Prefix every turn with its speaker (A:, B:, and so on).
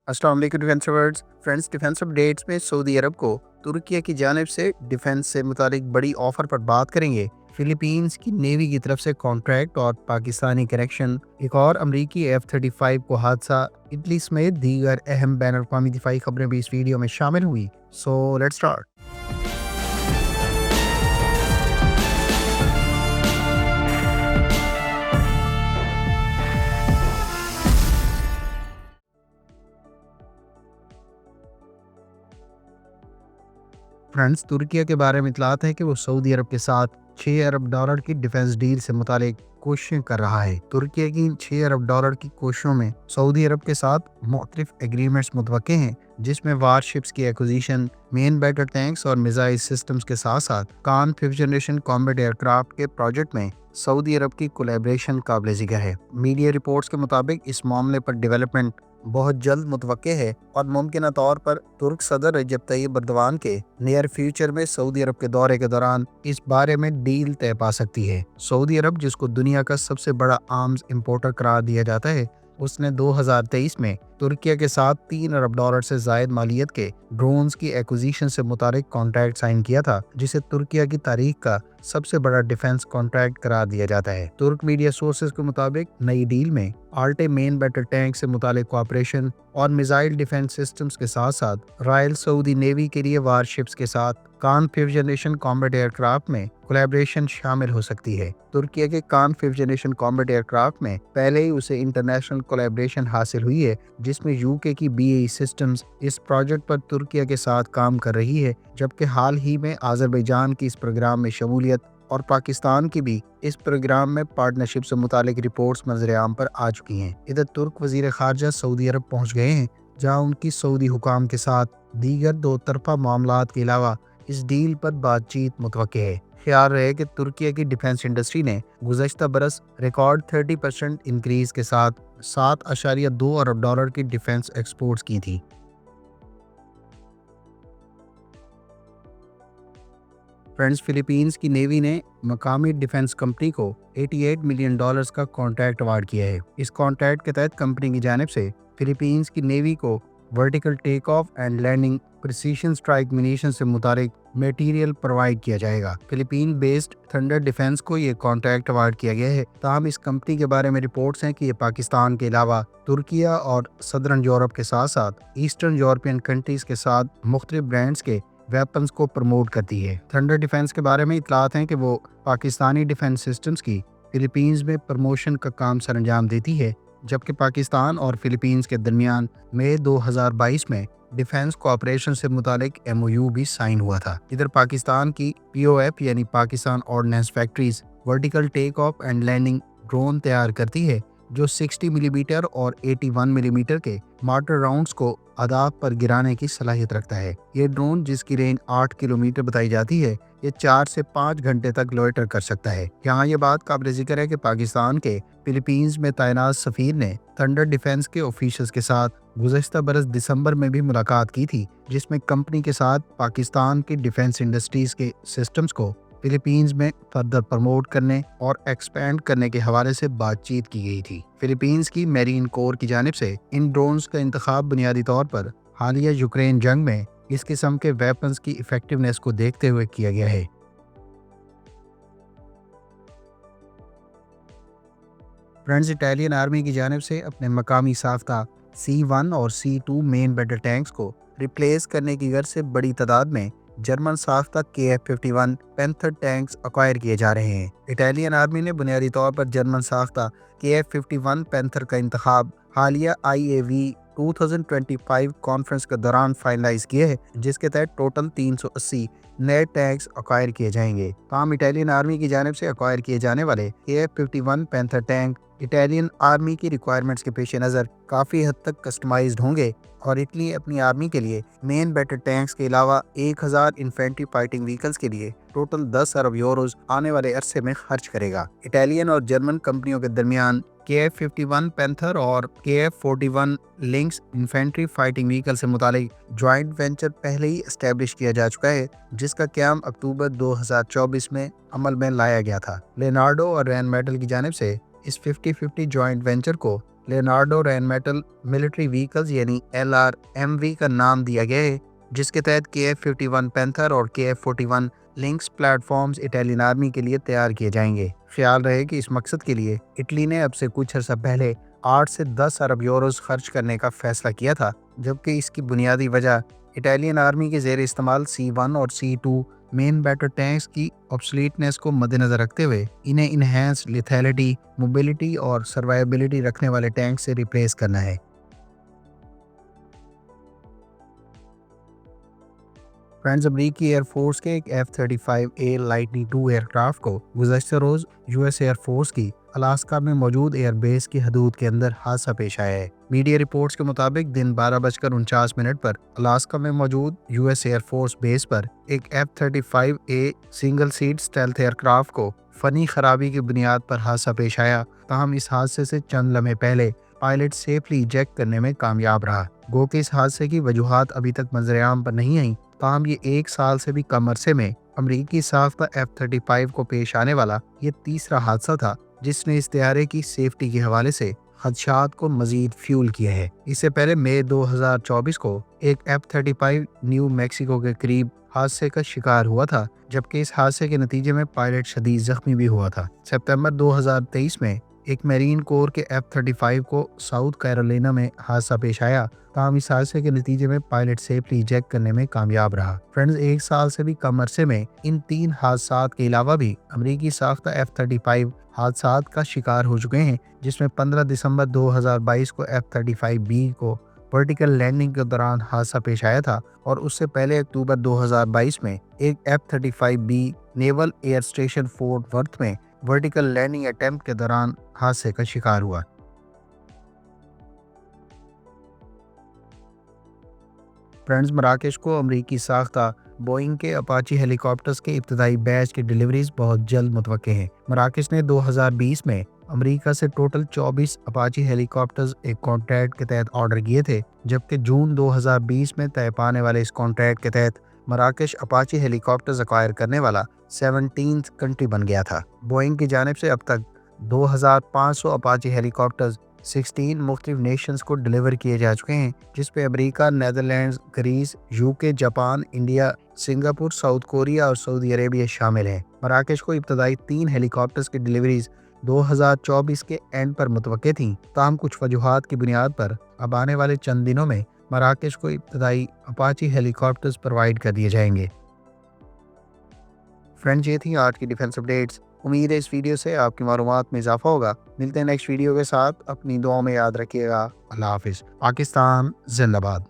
A: अस्सलाम वालेकुम defence lovers friends. Defence updates में सऊदी अरब को तुर्की की जानिब से डिफेंस से मुतालिक बड़ी ऑफर पर बात करेंगे। फिलीपींस की नेवी की तरफ से कॉन्ट्रैक्ट और पाकिस्तानी कनेक्शन, एक और अमरीकी F-35 को हादसा, इटली समेत दीगर अहम बैन अवी दिफाई खबरें भी इस वीडियो में शामिल हुई। So let's start. फ्रेंड्स, तुर्की के बारे में इतलात है कि वो सऊदी अरब के साथ 6 अरब डॉलर की डिफेंस डील से मुतालिक कोशिशें कर रहा है। तुर्की की 6 अरब डॉलर की कोशिशों में सऊदी अरब के साथ मुख्तलिफ एग्रीमेंट्स मुतवक्के हैं, जिसमें वारशिप्स की एक्विजिशन, मेन बैटल टैंक्स और मिसाइल सिस्टम्स के साथ साथ कान 5th जनरेशन कॉम्बैट एयरक्राफ्ट के प्रोजेक्ट में सऊदी अरब की कोलैबोरेशन काबिल जिक्र है। मीडिया रिपोर्ट्स के मुताबिक इस मामले पर डेवलपमेंट बहुत जल्द मुतवक्के है और मुमकिन तौर पर तुर्क सदर रजब तैयब एर्दोगान के नियर फ्यूचर में सऊदी अरब के दौरे के दौरान इस बारे में डील तय पा सकती है। सऊदी अरब, जिसको दुनिया का सबसे बड़ा आर्म्स इंपोर्टर करार दिया जाता है, उसने 2023 में तुर्की के साथ 3 अरब डॉलर से जायद मालियत के ड्रोन्स की एक्विजिशन से मुतालिक कॉन्ट्रैक्ट साइन किया था, जिसे तुर्की की तारीख का सबसे बड़ा डिफेंस कॉन्ट्रैक्ट करार दिया जाता है। तुर्क मीडिया सोर्सेज के मुताबिक नई डील में आल्टे मेन बैटल टैंक से मुतालिक कोऑपरेशन और मिसाइल डिफेंस सिस्टम्स के साथ साथ रॉयल सऊदी नेवी के लिए वारशिप्स के साथ कान 5th जनरेशन कॉम्बैट एयरक्राफ्ट में कोलैबोरेशन शामिल हो सकती है। तुर्की के कान 5th जनरेशन कॉम्बैट एयरक्राफ्ट में पहले ही उसे इंटरनेशनल कोलैबोरेशन हासिल हुई है, जिसमें यूके की BAE सिस्टम्स इस प्रोजेक्ट पर तुर्की के साथ काम कर रही है, जबकि हाल ही में आज़रबैजान की इस प्रोग्राम में शमूलियत और पाकिस्तान की भी इस प्रोग्राम में पार्टनरशिप से मुतालिक रिपोर्ट्स मंजर-ए-आम पर आ चुकी हैं। इधर तुर्क वजीर खारजा सऊदी अरब पहुंच गए हैं, जहां उनकी सऊदी हुकाम के साथ दीगर दो तरफा मामलात के अलावा इस डील पर बातचीत मुतवक्के है। ख्याल रहे कि तुर्की की डिफेंस इंडस्ट्री ने गुज़श्ता बरस रिकॉर्ड 30% इंक्रीज के साथ 7.2 अरब डॉलर की डिफेंस एक्सपोर्ट्स की थी। फ्रेंड्स, फिलीपींस की नेवी ने मकामी डिफेंस कंपनी को 88 मिलियन डॉलर्स का कॉन्ट्रैक्ट अवार्ड किया है। इस कॉन्ट्रैक्ट के तहत कंपनी की जानिब से फिलीपींस की नेवी को vertical take off and landing, precision strike munition से मुतालिक मटेरियल प्रोवाइड किया जाएगा। फिलीपीन बेस्ड थंडर डिफेंस को ये कॉन्ट्रैक्ट अवार्ड किया गया है। ताहम इस कंपनी के बारे में रिपोर्ट्स हैं कि ये पाकिस्तान के अलावा तुर्की और सदर्न यूरोप के साथ साथ ईस्टर्न यूरोपियन कंट्रीज के साथ मुख्तलिफ ब्रांड्स के वेपन्स को प्रमोट करती है। थंडर डिफेंस के बारे में इतलात हैं कि वो पाकिस्तानी डिफेंस सिस्टम्स की फिलीपींस में प्रमोशन का काम सर अंजाम देती है, जबकि पाकिस्तान और फिलीपींस के दरमियान मई 2022 में डिफेंस कोऑपरेशन से मुतालिक MOU भी साइन हुआ था। इधर पाकिस्तान की POF यानी Pakistan ordnance factories vertical take off and landing drone तैयार करती है, जो 60 मिलीमीटर और 81 मिलीमीटर के मार्टर राउंड्स को अदाब पर गिराने की सलाहियत रखता है। ये ड्रोन, जिसकी रेंज 8 किलोमीटर बताई जाती है, ये 4 से 5 घंटे तक लोइटर कर सकता है। यहाँ ये बात काबिल जिक्र है कि पाकिस्तान के फिलीपींस में तैनात सफीर ने थंडर डिफेंस के ऑफिशियल्स के साथ गुज़श्ता बरस दिसंबर में भी मुलाकात की थी, जिसमें कंपनी के साथ पाकिस्तान की डिफेंस इंडस्ट्रीज के सिस्टम्स को फिलीपींस में फर्दर प्रमोट करने और एक्सपेंड करने के हवाले से बातचीत की गई थी। फिलीपींस की मैरीन कोर की जानिब से इन ड्रोन्स का इंतखाब बुनियादी तौर पर हालिया यूक्रेन जंग में इस किस्म के वेपन्स की इफेक्टिवनेस को देखते हुए किया गया है। फ्रेंड्स, इटालियन आर्मी की जानिब से अपने मकामी साख्ता C1 और C2 मेन बैटल टैंक्स को रिप्लेस करने की गर्ज से बड़ी तादाद में जर्मन साख्ता KF-51 पैंथर टैंक्स अक्वायर किए जा रहे हैं। इटालियन आर्मी ने बुनियादी तौर पर जर्मन साख्ता KF-51 पैंथर का इंतखाब हालिया IAV 2025 कॉन्फ्रेंस के दौरान फाइनलाइज किए है, जिसके तहत टोटल 380 नए टैंक्स अक्वायर किए जाएंगे। ताहम इटालियन आर्मी की जानिब से अक्वायर किए जाने वाले KF-51 panther tank Italian army की रिक्वायरमेंट्स के पेश नज़र काफ़ी हद तक कस्टमाइज्ड होंगे और इटली अपनी आर्मी के लिए मेन बैटल टैंक्स के अलावा 1000 इन्फेंट्री फाइटिंग व्हीकल्स के लिए टोटल 10 अरब यूरोज आने वाले अरसे में खर्च करेगा। इटालियन और जर्मन कंपनियों के दरमियान KF-51 पैंथर और KF-41 links infantry fighting vehicle से मुतालिक जॉइंट वेंचर पहले ही एस्टेब्लिश किया जा चुका है, जिसका क़याम अक्टूबर 2024 में अमल में लाया गया था। लेनार्डो और रैन मेटल की जानिब से इस 50-50 जॉइंट वेंचर को लियोनार्डो रैनमेटल मिलिट्री व्हीकल्स यानी LRMV का नाम दिया गया है, जिसके तहत KF-51 पैंथर और KF-41 links platforms Italian army के लिए तैयार किए जाएंगे। ख्याल रहे कि इस मकसद के लिए इटली ने अब से कुछ अर्सा पहले 8 से 10 अरब यूरोस खर्च करने का फैसला किया था, जबकि इसकी बुनियादी वजह इटालियन आर्मी के ज़ेर इस्तेमाल C1 और C2 मेन बैटल टैंक्स की ऑब्सोलीटनेस को मद्देनजर रखते हुए इन्हें इनहेंस लिथैलिटी, मोबिलिटी और सर्वाइबिलिटी रखने वाले टैंक से रिप्लेस करना है। फ्रेंड्स, अमरीकी एयरफोर्स के एक F-35A लाइटनिंग II एयरक्राफ्ट को गुज़श्ता रोज़ US एयरफोर्स की अलास्का में मौजूद एयरबेस की हदूद के अंदर हादसा पेश आया है। मीडिया रिपोर्ट्स के मुताबिक दिन 12:49 पर अलास्का में मौजूद US एयरफोर्स बेस पर एक F-35A single seat stealth aircraft को फनी खराबी की बुनियाद पर हादसा पेश आया। ताहम इस हादसे से चंद लम्हे पहले पायलट सेफली इजेक्ट करने में कामयाब रहा। गो कि इस हादसे की वजूहात अभी तक मंजरेआम पर नहीं आई, ताहम ये 1 साल से भी कम अरसे में अमरीकी साख्ता F-35 को पेश आने वाला ये तीसरा हादसा था जिसने इस तैयारे की सेफ्टी के हवाले से खदशात को मजीद फ्यूल किया है। इससे पहले मई 2024 को एक F-35 न्यू मैक्सिको के करीब हादसे का शिकार हुआ था, जबकि इस हादसे के नतीजे में पायलट शदीद जख्मी भी हुआ था। सितंबर 2023 में एक मैरीन कोर के F-35 को साउथ कैरोलिना में हादसा पेश आया, ताहम इस हादसे के नतीजे में पायलट सेफली इजेक्ट करने में कामयाब रहा। फ्रेंड्स, 1 साल से भी कम अरसे में इन 3 हादसात के अलावा भी अमरीकी साख्ता F-35 हादसात का शिकार हो चुके हैं, जिसमें 15 दिसंबर 2022 को F-35B को वर्टिकल लैंडिंग के दौरान हादसा पेश आया था और उससे पहले अक्टूबर 2022 में एक F-35B naval air station fort worth में वर्टिकल लैंडिंग अटेम्प्ट के दौरान हादसे का शिकार हुआ। फ्रेंड्स, मराकेश को अमरीकी साख्ता बोइंग के अपाची हेलीकॉप्टर्स के इब्तदाई बैच की डिलीवरीज बहुत जल्द मुतवक्के हैं। मराकेश ने 2020 में अमेरिका से टोटल 24 अपाची हेलीकॉप्टर्स एक कॉन्ट्रैक्ट के तहत ऑर्डर किए थे, जबकि जून 2020 में तय पाने वाले इस कॉन्ट्रैक्ट के तहत मराकेश अपाची हेलीकॉप्टर्स अक्वायर करने वाला 17th कंट्री बन गया था। बोइंग की जानिब से अब तक 2500 अपाची हेलीकॉप्टर्स 16 मुख्तलिफ नेशंस को डिलीवर किए जा चुके हैं, जिसपे America, Netherlands, Greece, UK, Japan, India, Singapore, South Korea और सऊदी अरेबिया शामिल हैं। मराकेश को इब्तदाई 3 हेलीकॉप्टर्स की डिलीवरीज 2024 के एंड पर मुतवक्के थीं, ताहम कुछ वजूहात की बुनियाद पर अब आने वाले चंद दिनों में मराकेश को इब्तदाई अपाची हेलीकॉप्टर्स प्रोवाइड कर दिए जाएंगे। फ्रेंड्स, ये थी आज की डिफेंस अपडेट्स। उम्मीद है इस वीडियो से आपकी मालूमात में इजाफा होगा। मिलते हैं नेक्स्ट वीडियो के साथ। अपनी दुआओं में याद रखिएगा। अल्लाह हाफिज़। पाकिस्तान जिंदाबाद।